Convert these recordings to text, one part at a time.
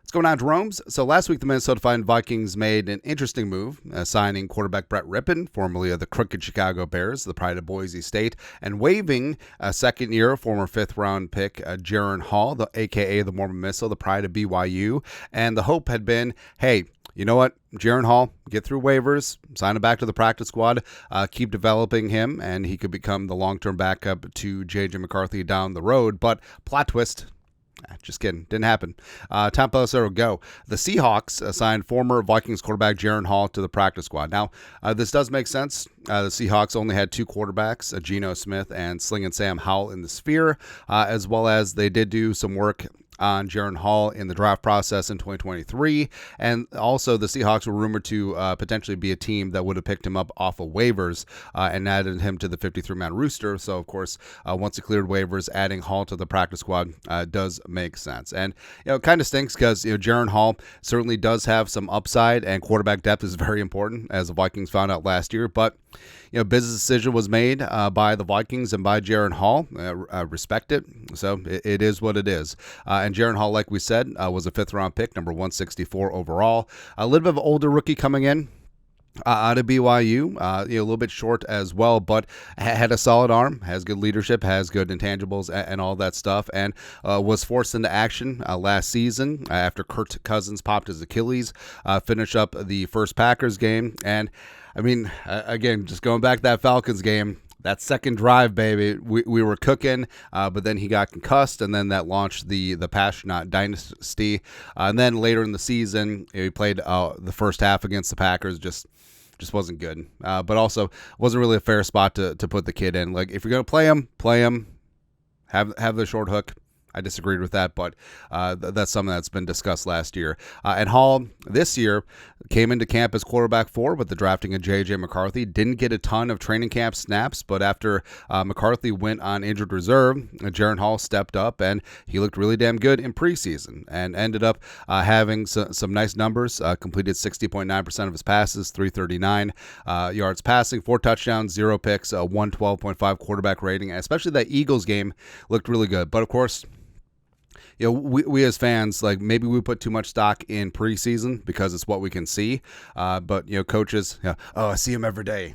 What's going on, Jeromes? So last week, the Minnesota Vikings made an interesting move, signing quarterback Brett Rypien, formerly of the crooked Chicago Bears, the pride of Boise State, and waiving a second-year former fifth-round pick Jaren Hall, a.k.a. the Mormon Missile, the pride of BYU. And the hope had been, hey, you know what? Jaren Hall, get through waivers, sign him back to the practice squad, keep developing him, and he could become the long-term backup to J.J. McCarthy down the road. But plot twist. Just kidding. Didn't happen. Time plus zero go. The Seahawks signed former Vikings quarterback Jaren Hall to the practice squad. Now, this does make sense. The Seahawks only had two quarterbacks, Geno Smith and Slinging Sam Howell in the sphere, as well as they did do some work on Jaren Hall in the draft process in 2023. And also the Seahawks were rumored to potentially be a team that would have picked him up off of waivers and added him to the 53-man roster. So, of course, once he cleared waivers, adding Hall to the practice squad does make sense. And, it kind of stinks because, Jaren Hall certainly does have some upside, and quarterback depth is very important, as the Vikings found out last year. But, business decision was made by the Vikings and by Jaren Hall. Respect it. So it is what it is. And Jaren Hall, like we said, was a fifth-round pick, number 164 overall. A little bit of an older rookie coming in out of BYU, a little bit short as well, but had a solid arm, has good leadership, has good intangibles and all that stuff, and was forced into action last season after Kirk Cousins popped his Achilles, finished up the first Packers game. And I mean, again, just going back to that Falcons game, that second drive, baby, we were cooking, but then he got concussed, and then that launched the Passionate dynasty. And then later in the season, he played the first half against the Packers, just wasn't good. But also wasn't really a fair spot to put the kid in. Like, if you're going to play him, have the short hook. I disagreed with that, but that's something that's been discussed last year. And Hall, this year, came into camp as quarterback 4 with the drafting of J.J. McCarthy. Didn't get a ton of training camp snaps, but after McCarthy went on injured reserve, Jaren Hall stepped up, and he looked really damn good in preseason and ended up having some nice numbers. Completed 60.9% of his passes, 339 yards passing, 4 touchdowns, 0 picks, 112.5 quarterback rating. And especially that Eagles game looked really good. But, of course, we as fans, like, maybe we put too much stock in preseason because it's what we can see. But, coaches, I see him every day.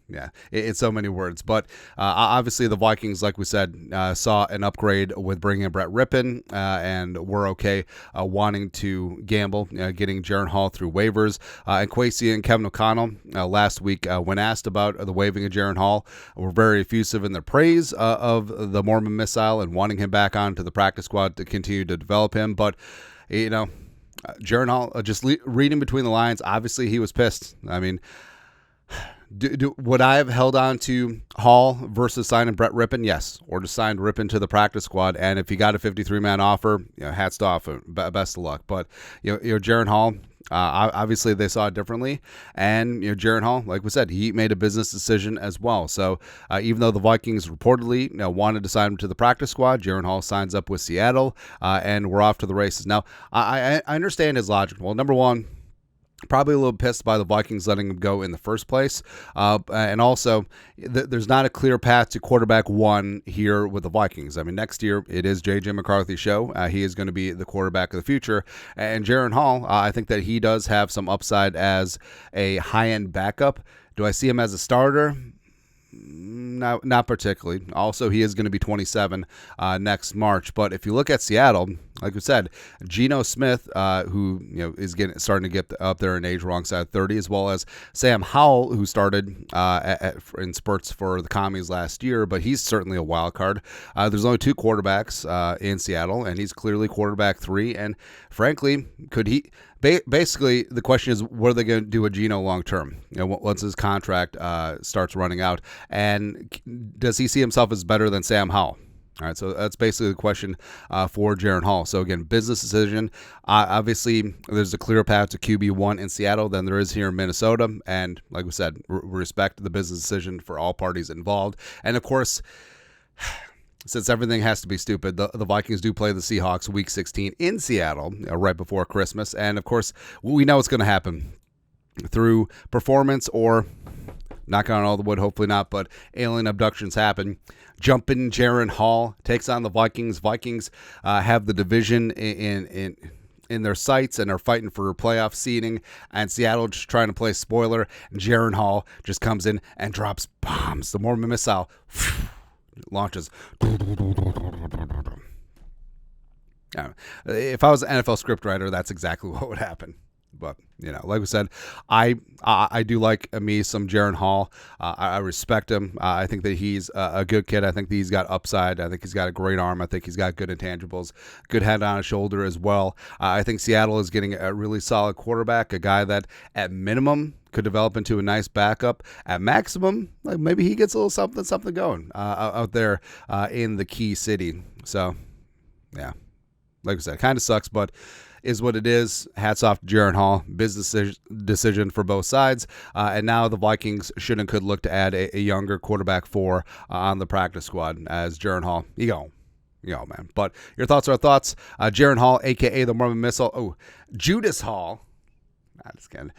Yeah, it's so many words. But obviously the Vikings, like we said, saw an upgrade with bringing in Brett Rypien, and we're okay wanting to gamble, getting Jaren Hall through waivers. And Kwesi and Kevin O'Connell last week, when asked about the waiving of Jaren Hall, were very effusive in their praise of the Mormon Missile and wanting him back onto the practice squad to continue to develop him. But, Jaren Hall, just reading between the lines, obviously he was pissed. I mean, would I have held on to Hall versus signing Brett Rypien? Yes. Or just signed Rypien to the practice squad. And if you got a 53-man offer, hats off, best of luck. But, Jaren Hall, obviously they saw it differently. And, Jaren Hall, like we said, he made a business decision as well. So even though the Vikings reportedly wanted to sign him to the practice squad, Jaren Hall signs up with Seattle, and we're off to the races. Now, I understand his logic. Well, number one, probably a little pissed by the Vikings letting him go in the first place. And also, there's not a clear path to quarterback 1 here with the Vikings. I mean, next year, it is J.J. McCarthy's show. He is going to be the quarterback of the future. And Jaren Hall, I think that he does have some upside as a high-end backup. Do I see him as a starter? Not particularly. Also, he is going to be 27 next March. But if you look at Seattle, like we said, Geno Smith, who is starting to get up there in age, wrong side 30, as well as Sam Howell, who started in spurts for the Commies last year, but he's certainly a wild card. There's only 2 quarterbacks in Seattle, and he's clearly quarterback 3. And frankly, could he? Basically, the question is, what are they going to do with Geno long term? Once his contract starts running out, and does he see himself as better than Sam Howell? All right, so that's basically the question for Jaren Hall. So again, business decision. Obviously, there's a clearer path to QB1 in Seattle than there is here in Minnesota, and like we said, respect the business decision for all parties involved. And of course, since everything has to be stupid, the Vikings do play the Seahawks Week 16 in Seattle right before Christmas. And, of course, we know what's going to happen through performance or, knock on all the wood, hopefully not, but alien abductions happen. Jumping Jaren Hall takes on the Vikings. Vikings have the division in in their sights and are fighting for playoff seeding, and Seattle just trying to play spoiler, and Jaren Hall just comes in and drops bombs. The Mormon missile launches. If I was an NFL scriptwriter, that's exactly what would happen. But, like we said, I do like me some Jaren Hall. I respect him. I think that he's a good kid. I think that he's got upside. I think he's got a great arm. I think he's got good intangibles, good head on his shoulder as well. I think Seattle is getting a really solid quarterback, a guy that at minimum could develop into a nice backup. At maximum, like maybe he gets a little something going out there in the key city. So, yeah, like I said, kind of sucks, but is what it is. Hats off to Jaren Hall. Business decision for both sides. And now the Vikings should and could look to add a younger quarterback on the practice squad as Jaren Hall. You go, man. But your thoughts are thoughts. Jaren Hall, a.k.a. the Mormon Missile. Oh, Judas Hall. Just kidding.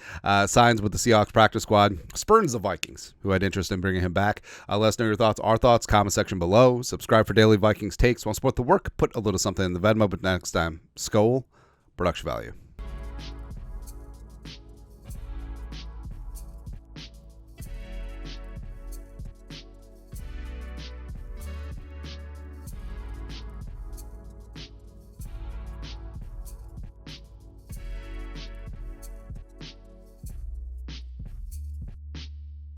Signs with the Seahawks practice squad. Spurns the Vikings, who had interest in bringing him back. Let us know your thoughts. Our thoughts, comment section below. Subscribe for daily Vikings takes. Want to support the work? Put a little something in the Venmo. But next time, Skol. Production value.